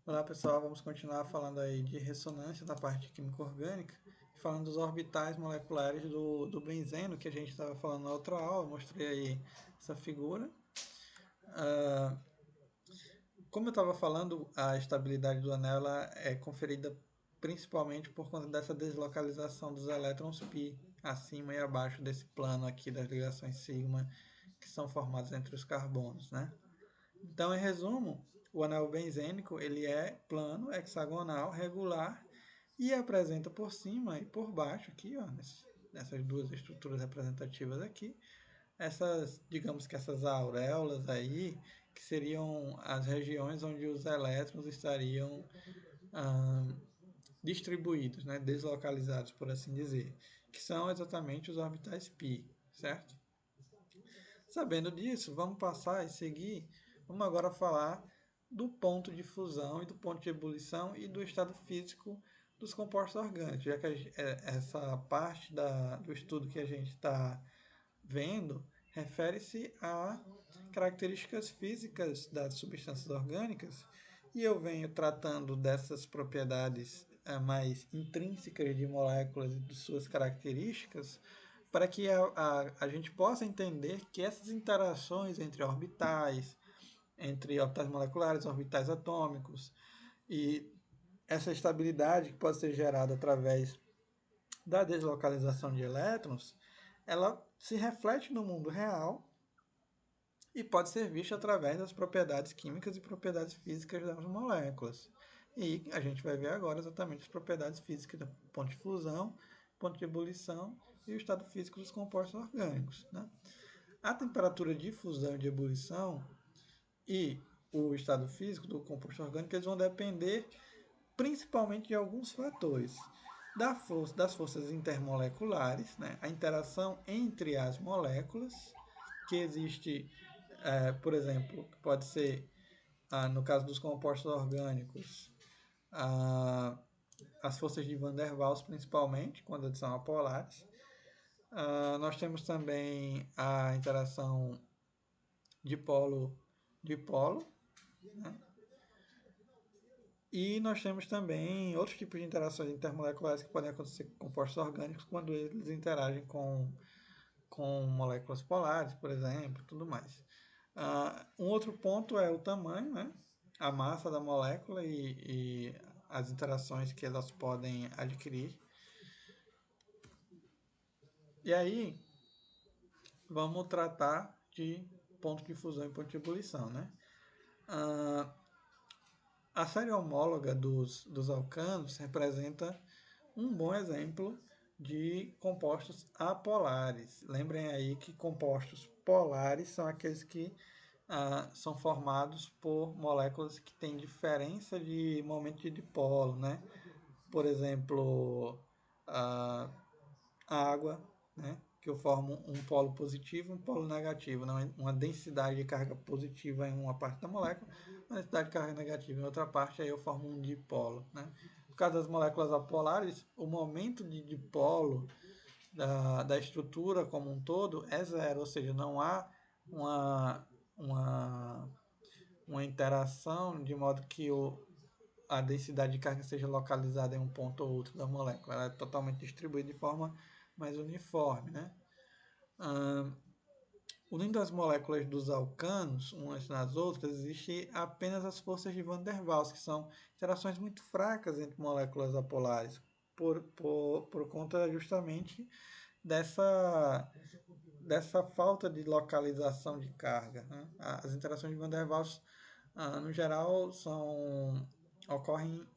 Olá pessoal, vamos continuar falando aí de ressonância na parte de química orgânica, falando dos orbitais moleculares do benzeno, que a gente estava falando na outra aula. Eu mostrei aí essa figura. Ah, Como eu estava falando, a estabilidade do anel ela é conferida principalmente por conta dessa deslocalização dos elétrons π acima e abaixo desse plano aqui das ligações sigma que são formadas entre os carbonos, né? Então, em resumo, o anel benzênico ele é plano, hexagonal, regular e apresenta por cima e por baixo aqui, ó, nessas duas estruturas representativas aqui, essas, digamos que essas auréolas aí, que seriam as regiões onde os elétrons estariam ah, distribuídos, né, deslocalizados, por assim dizer, que são exatamente os orbitais π, certo? Sabendo disso, vamos passar e seguir. Vamos agora falar do ponto de fusão e do ponto de ebulição e do estado físico dos compostos orgânicos, já que essa parte do estudo que a gente está vendo refere-se a características físicas das substâncias orgânicas e eu venho tratando dessas propriedades mais intrínsecas de moléculas e de suas características para que a gente possa entender que essas interações entre orbitais moleculares, orbitais atômicos e essa estabilidade que pode ser gerada através da deslocalização de elétrons, ela se reflete no mundo real e pode ser vista através das propriedades químicas e propriedades físicas das moléculas. E a gente vai ver agora exatamente as propriedades físicas do ponto de fusão, ponto de ebulição e o estado físico dos compostos orgânicos, né? A temperatura de fusão e de ebulição e o estado físico do composto orgânico eles vão depender principalmente de alguns fatores. Das forças intermoleculares, né? A interação entre as moléculas, que existe, por exemplo, pode ser, no caso dos compostos orgânicos, ah, as forças de Van der Waals, principalmente, quando eles são apolares. Nós temos também a interação de polo, né? E nós temos também outros tipos de interações intermoleculares que podem acontecer com compostos orgânicos quando eles interagem com moléculas polares, por exemplo, tudo mais. Um outro ponto é o tamanho, né? A massa da molécula e as interações que elas podem adquirir. E aí, vamos tratar de ponto de fusão e ponto de ebulição, né? A série homóloga dos alcanos representa um bom exemplo de compostos apolares. Lembrem aí que compostos polares são aqueles que são formados por moléculas que têm diferença de momento de dipolo, né? Por exemplo, a água, né? Que eu formo um polo positivo e um polo negativo, não uma densidade de carga positiva em uma parte da molécula, uma densidade de carga negativa em outra parte, aí eu formo um dipolo, né? Por causa das moléculas apolares, o momento de dipolo da estrutura como um todo é zero, ou seja, não há uma, uma interação de modo que a densidade de carga seja localizada em um ponto ou outro da molécula. Ela é totalmente distribuída de forma mais uniforme, né? Unindo as moléculas dos alcanos umas nas outras, existe apenas as forças de Van der Waals, que são interações muito fracas entre moléculas apolares, por conta justamente dessa falta de localização de carga, né? As interações de Van der Waals, no geral, ocorrem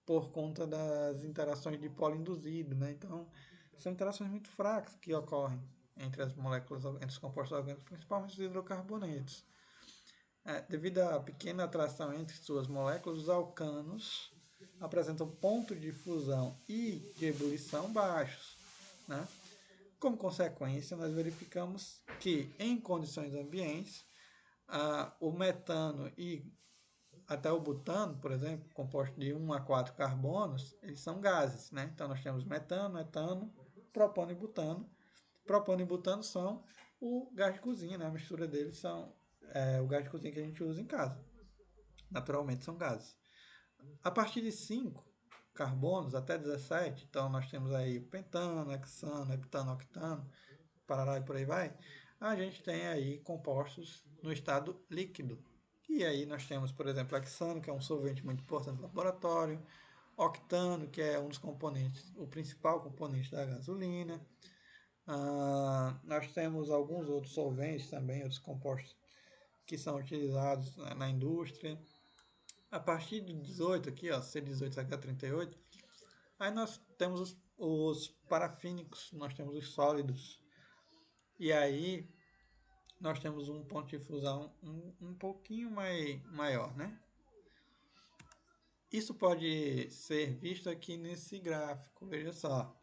por conta das interações de polo induzido, né? Então, são interações muito fracas que ocorrem entre as moléculas, entre os compostos orgânicos, principalmente os hidrocarbonetos. Devido à pequena atração entre suas moléculas, os alcanos apresentam ponto de fusão e de ebulição baixos, né? Como consequência, nós verificamos que, em condições ambientes, o metano e até o butano, por exemplo, composto de 1 a 4 carbonos, eles são gases, né? Então nós temos metano, etano, propano e butano. Propano e butano são o gás de cozinha, né? A mistura deles são o gás de cozinha que a gente usa em casa. Naturalmente são gases. A partir de 5 carbonos até 17, então nós temos aí pentano, hexano, heptano, octano, parará e por aí vai, a gente tem aí compostos no estado líquido. E aí nós temos, por exemplo, hexano, que é um solvente muito importante no laboratório, octano, que é um dos componentes, o principal componente da gasolina. Nós temos alguns outros solventes também, outros compostos que são utilizados na indústria. A partir do 18 aqui, ó, C18H38, aí nós temos os parafínicos, nós temos os sólidos. E aí nós temos um ponto de fusão um pouquinho maior, né? Isso pode ser visto aqui nesse gráfico, veja só.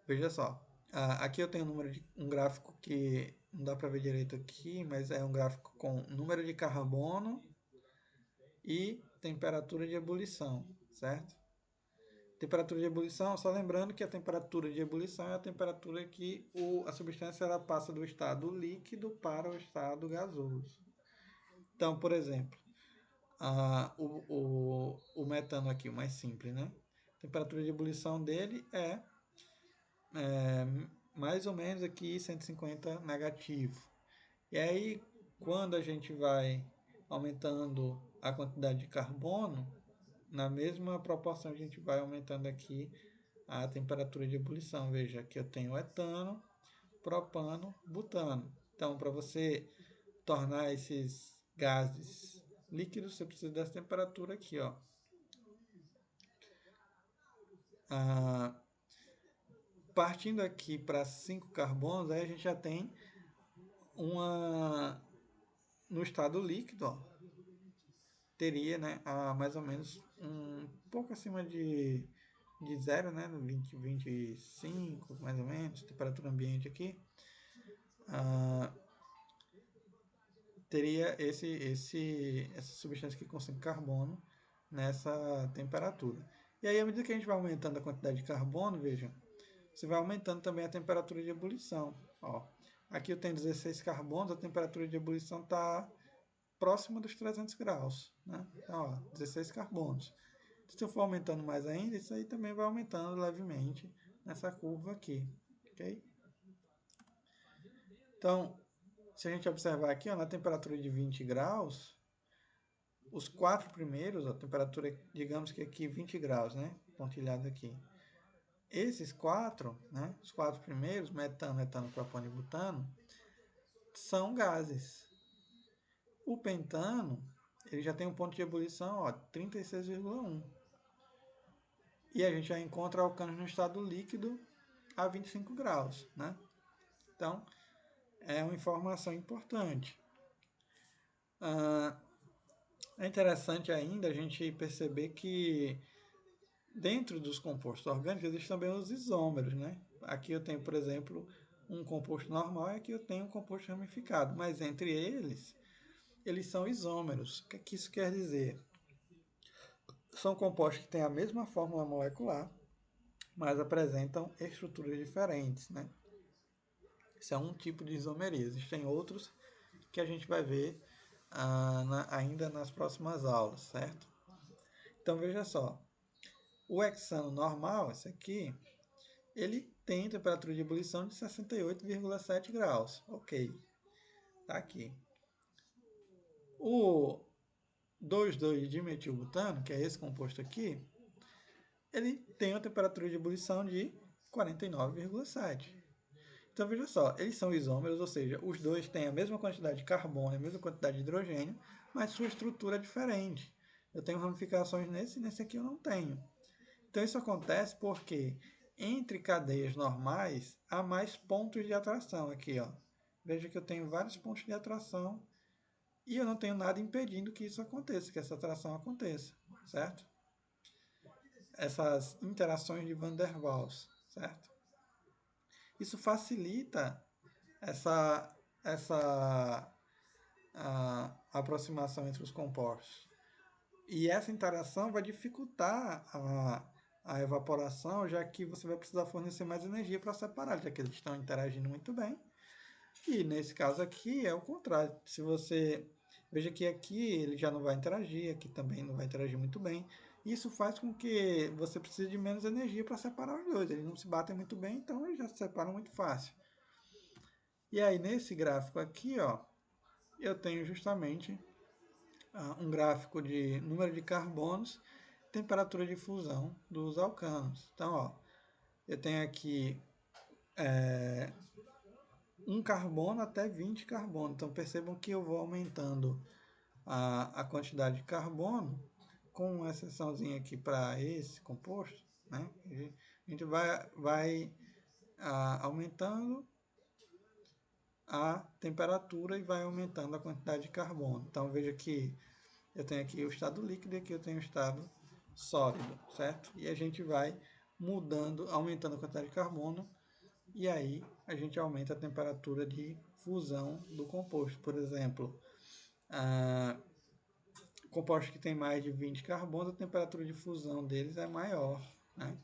Veja só, aqui eu tenho um gráfico que não dá para ver direito aqui, mas é um gráfico com número de carbono e temperatura de ebulição, certo? Temperatura de ebulição, só lembrando que a temperatura de ebulição é a temperatura que a substância ela passa do estado líquido para o estado gasoso. Então, por exemplo, o metano aqui, o mais simples, né? A temperatura de ebulição dele é mais ou menos aqui 150 negativo. E aí, quando a gente vai aumentando a quantidade de carbono, na mesma proporção a gente vai aumentando aqui a temperatura de ebulição. Veja, aqui eu tenho etano, propano, butano. Então, para você tornar esses gases líquidos, você precisa dessa temperatura aqui, ó. Partindo aqui para 5 carbonos, aí a gente já tem no estado líquido, ó, teria, né, mais ou menos um pouco acima de zero, né, 25, mais ou menos, temperatura ambiente aqui, teria essa substância que contém carbono nessa temperatura. E aí, à medida que a gente vai aumentando a quantidade de carbono, veja, você vai aumentando também a temperatura de ebulição. Ó, aqui eu tenho 16 carbonos, a temperatura de ebulição está próxima dos 300 graus. Né? Então, ó, 16 carbonos. Se eu for aumentando mais ainda, isso aí também vai aumentando levemente nessa curva aqui. Okay? Então, se a gente observar aqui, ó, na temperatura de 20 graus, os 4 primeiros, a temperatura, digamos que aqui 20 graus, né? Pontilhado aqui. Esses 4, né? Os 4 primeiros, metano, etano, propano e butano, são gases. O pentano, ele já tem um ponto de ebulição, ó, 36,1. E a gente já encontra alcanos no estado líquido a 25 graus, né? Então, é uma informação importante. É interessante ainda a gente perceber que dentro dos compostos orgânicos existem também os isômeros, né? Aqui eu tenho, por exemplo, um composto normal e aqui eu tenho um composto ramificado, mas entre eles são isômeros. O que isso quer dizer? São compostos que têm a mesma fórmula molecular, mas apresentam estruturas diferentes, né? Isso é um tipo de isomeria. Existem outros que a gente vai ver ainda nas próximas aulas, certo? Então veja só, o hexano normal, esse aqui, ele tem temperatura de ebulição de 68,7 graus. Ok, tá aqui. O 2,2-dimetilbutano, que é esse composto aqui, ele tem uma temperatura de ebulição de 49,7. Então veja só, eles são isômeros, ou seja, os dois têm a mesma quantidade de carbono, a mesma quantidade de hidrogênio, mas sua estrutura é diferente. Eu tenho ramificações nesse e nesse aqui eu não tenho. Então isso acontece porque entre cadeias normais há mais pontos de atração aqui, ó. Veja que eu tenho vários pontos de atração e eu não tenho nada impedindo que isso aconteça, que essa atração aconteça, certo? Essas interações de Van der Waals, certo? Isso facilita essa aproximação entre os compostos. E essa interação vai dificultar a evaporação, já que você vai precisar fornecer mais energia para separar, já que eles estão interagindo muito bem. E nesse caso aqui é o contrário. Se você Veja que aqui ele já não vai interagir, aqui também não vai interagir muito bem. Isso faz com que você precise de menos energia para separar os dois. Eles não se batem muito bem, então eles já se separam muito fácil. E aí nesse gráfico aqui, ó, eu tenho justamente um gráfico de número de carbonos, temperatura de fusão dos alcanos. Então, ó, eu tenho aqui um carbono até 20 carbono. Então percebam que eu vou aumentando a quantidade de carbono, com uma exceçãozinha aqui para esse composto, né? A gente vai aumentando a temperatura e vai aumentando a quantidade de carbono. Então veja que eu tenho aqui o estado líquido e aqui eu tenho o estado sólido, certo? E a gente vai mudando, aumentando a quantidade de carbono e aí a gente aumenta a temperatura de fusão do composto. Por exemplo, compostos que têm mais de 20 carbonos, a temperatura de fusão deles é maior, né?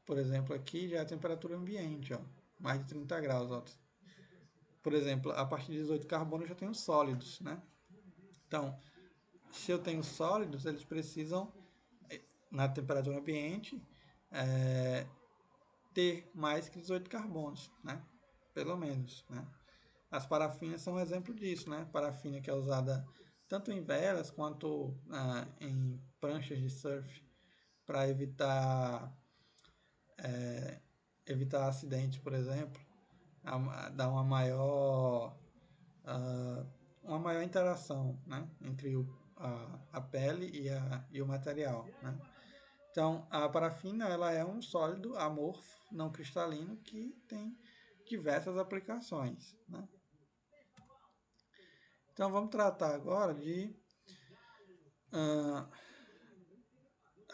Por exemplo, aqui já é a temperatura ambiente, ó, mais de 30 graus. Ó. Por exemplo, a partir de 18 carbonos eu já tenho sólidos, né? Então, se eu tenho sólidos, eles precisam, na temperatura ambiente, ter mais que 18 carbonos, né? Pelo menos, né? As parafinas são um exemplo disso, né? Parafina que é usada tanto em velas quanto em pranchas de surf para evitar acidentes, por exemplo, dar uma maior interação, né? Entre a pele e o material, né? Então, a parafina ela é um sólido amorfo, não cristalino, que tem diversas aplicações, né? Então, vamos tratar agora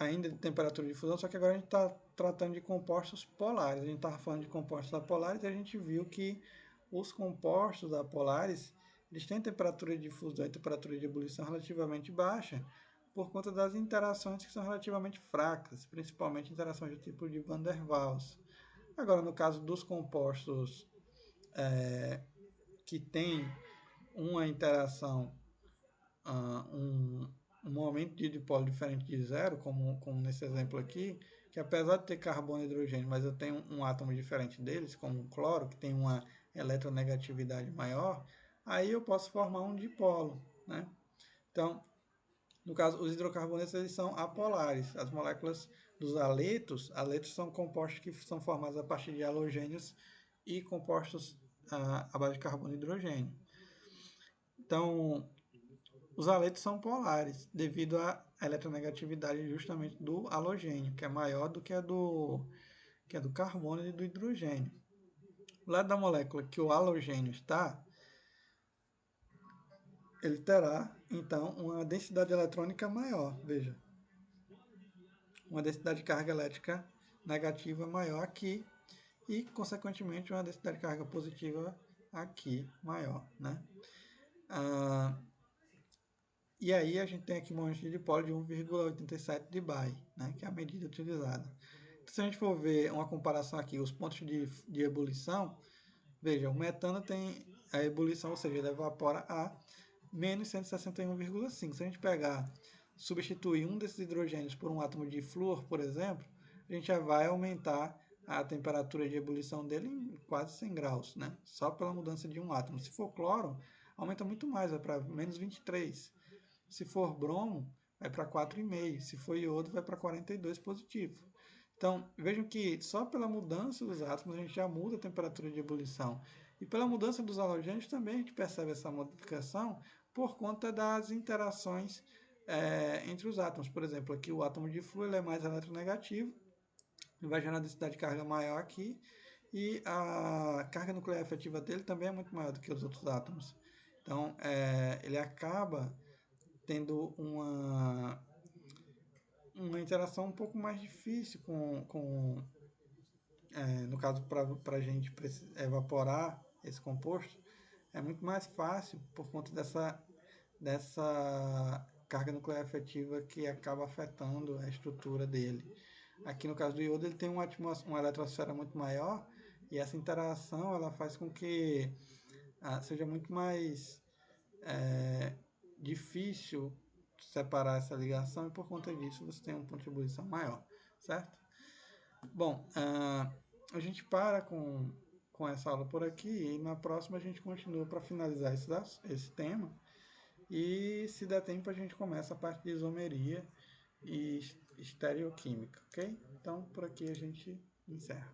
ainda de temperatura de fusão, só que agora a gente está tratando de compostos polares. A gente estava falando de compostos apolares e a gente viu que os compostos apolares eles têm temperatura de fusão e temperatura de ebulição relativamente baixa por conta das interações que são relativamente fracas, principalmente interações do tipo de Van der Waals. Agora, no caso dos compostos que têm uma interação, um momento de dipolo diferente de zero, como nesse exemplo aqui, que apesar de ter carbono e hidrogênio, mas eu tenho um átomo diferente deles, como o cloro, que tem uma eletronegatividade maior, aí eu posso formar um dipolo, né? Então, no caso, os hidrocarbonetos eles são apolares. As moléculas dos aletos são compostos que são formados a partir de halogênios e compostos à base de carbono e hidrogênio. Então, os aletos são polares, devido à eletronegatividade justamente do halogênio, que é maior do que a do carbono e do hidrogênio. O lado da molécula que o halogênio está, ele terá, então, uma densidade eletrônica maior. Veja, uma densidade de carga elétrica negativa maior aqui e, consequentemente, uma densidade de carga positiva aqui maior, né? E aí a gente tem aqui uma de dipolo de 1,87 de Bay, né, que é a medida utilizada. Então, se a gente for ver uma comparação aqui, os pontos de ebulição, veja, o metano tem a ebulição, ou seja, ele evapora a menos 161,5. Se a gente substituir um desses hidrogênios por um átomo de flúor, por exemplo, a gente já vai aumentar a temperatura de ebulição dele em quase 100 graus, né? Só pela mudança de um átomo. Se for cloro, aumenta muito mais, vai para menos 23. Se for bromo, vai para 4,5. Se for iodo, vai para 42 positivo. Então, vejam que só pela mudança dos átomos a gente já muda a temperatura de ebulição. E pela mudança dos halogênios também a gente percebe essa modificação por conta das interações entre os átomos. Por exemplo, aqui o átomo de flúor é mais eletronegativo, vai gerar uma densidade de carga maior aqui, e a carga nuclear efetiva dele também é muito maior do que os outros átomos. Então, ele acaba tendo uma interação um pouco mais difícil no caso, para a gente evaporar esse composto, é muito mais fácil por conta dessa carga nuclear efetiva que acaba afetando a estrutura dele. Aqui no caso do iodo, ele tem uma eletrosfera muito maior e essa interação ela faz com que seja muito mais difícil separar essa ligação e por conta disso você tem uma contribuição maior, certo? Bom, a gente para com essa aula por aqui e na próxima a gente continua para finalizar esse tema e se der tempo a gente começa a parte de isomeria e estereoquímica, ok? Então por aqui a gente encerra.